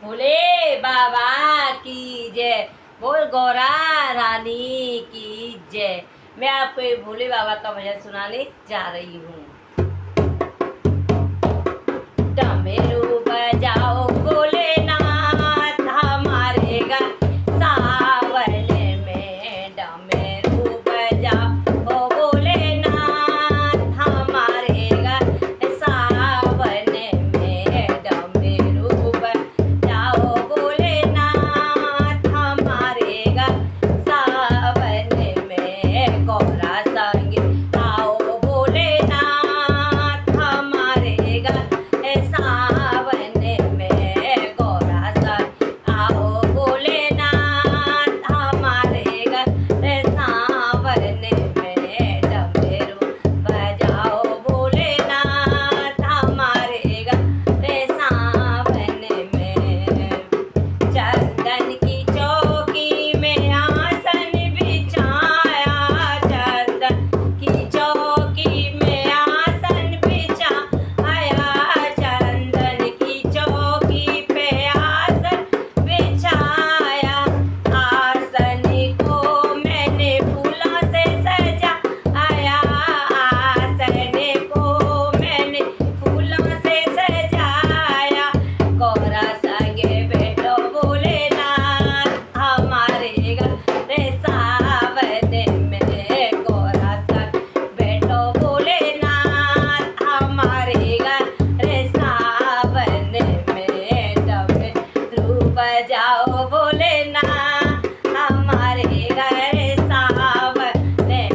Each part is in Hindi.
भोले बाबा की जय। बोल गौरा रानी की जय। मैं आपको एक भोले बाबा का भजन सुनाने जा रही हूँ। डमरू बजाओ भोलेनाथ हमारे घर सावन में। डमरू बजाओ भोलेनाथ हमारे घर सावन में। डमरू बजाओ भोलेनाथ हमारे घर सावन में। गौरा संग आओ भोलेनाथ हमारे घर सावन में। गौरा संग आओ भोलेनाथ हमारे घर सावन में। डमरू बजाओ भोलेनाथ हमारे घर सावन में। चंदन की चौकी में आसन बिछाया। चंदन की चौकी में आसन बिछाया। चंदन की चौकी पे आसन बिछाया। आसन को मैंने फूलों से सजाया। आसन को मैंने फूलों से सजाया। गौरा संगे बैठो भोलेनाथ हमारे घर सावन में। गौरा संग बैठो भोलेनाथ हमारे घर सावन में। डमरू बजाओ भोलेनाथ हमारे घर सावन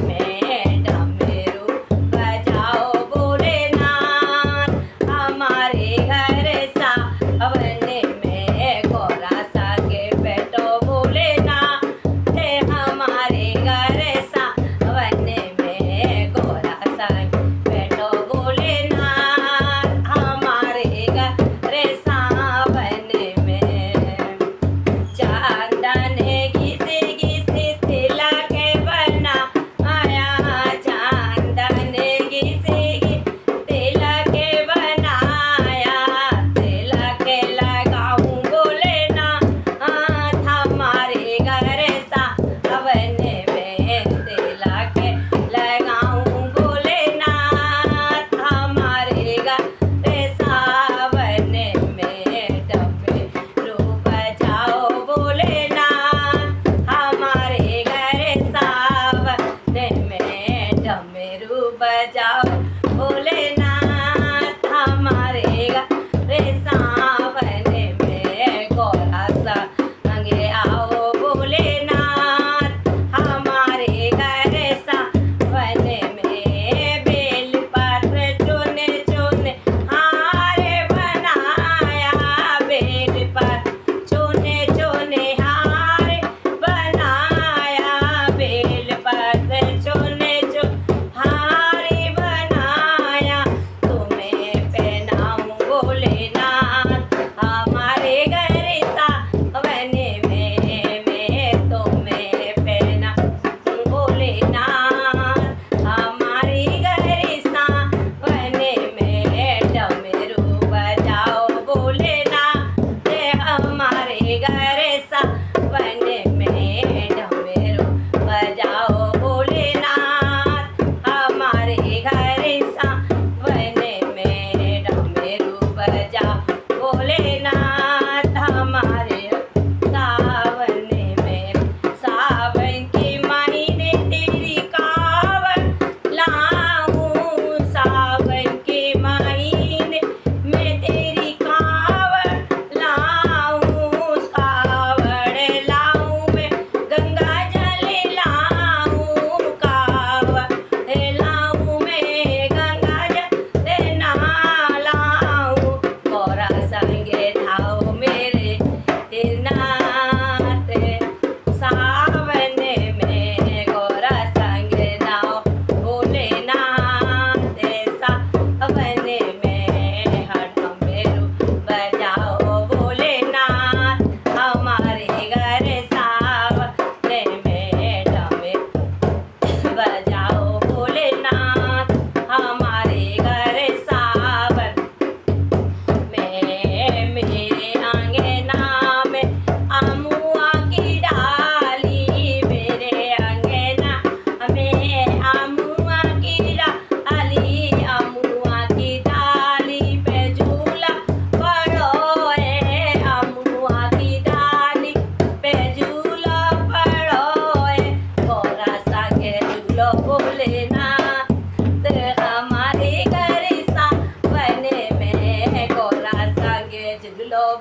में। डमरू बजाओ भोलेनाथ हमारे घर सावन में। गौरा संगे बैठो भोलेनाथ हमारे घर सावन में। गौरा संग बैठो भोलेनाथ हमारे घर सावन में। चांदन घिसे घिसे तिलक बनाया। चांदन घिसे घिसे तिलक बनाया। तिलक लगाऊं भोलेनाथ हमारे घर सावन में। तिलक लगाऊं भोलेनाथ हमारे घर सावन में। डमरू बजाओ भोलेनाथ हमारे घर सावन में। डमरू बजाओ भोलेनाथ हमारे घर सावन में। गौरा संगे आओ भोलेनाथ हमारे घर सावन में। बेल पत्र चुन चुन हार बनाया। बेल पत्र चुन चुन हार बनाया। बेल पत्र चुन चुन हार बनाया। तुम्हें पहनाऊं भोलेनाथ हमारे घर सावन में। मैं तुम्हें पहनाऊं भोलेनाथ हमारे घर सावन में। डमरू बजाओ भोलेनाथ हमारे घर सावन में। डमरू बजाओ भोलेनाथ हमारे घर सावन में। डमरू बजाओ भोलेनाथ हमारे सावन में। सावन के महीने तेरी कावड़ लाऊं। सावन के महीने में तेरी कावड़ लाऊं। कावड़ लाऊं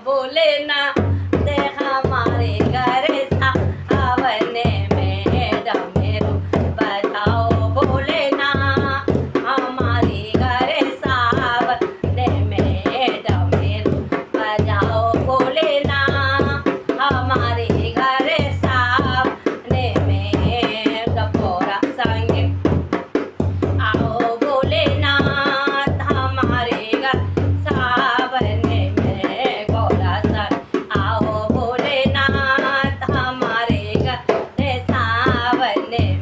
भोलेनाथ हमारे घर सावन में डमरू बजाओ भोलेनाथ हमारे घर सावन में डमरू बजाओ भोलेनाथ हमारे घर सावन में डपोरा संग आओ भोलेनाथ हमारे घर सावन में गौरा संग आओ भोलेनाथ हमारे घर सावन में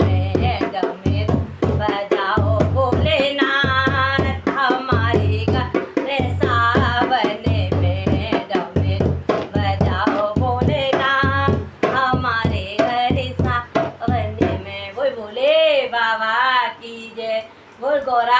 डमरू बजाओ भोलेनाथ हमारे घर सावन में डमरू बजाओ भोलेनाथ हमारे घर सावन में। बोल भोले बाबा की जय। बोल गौरा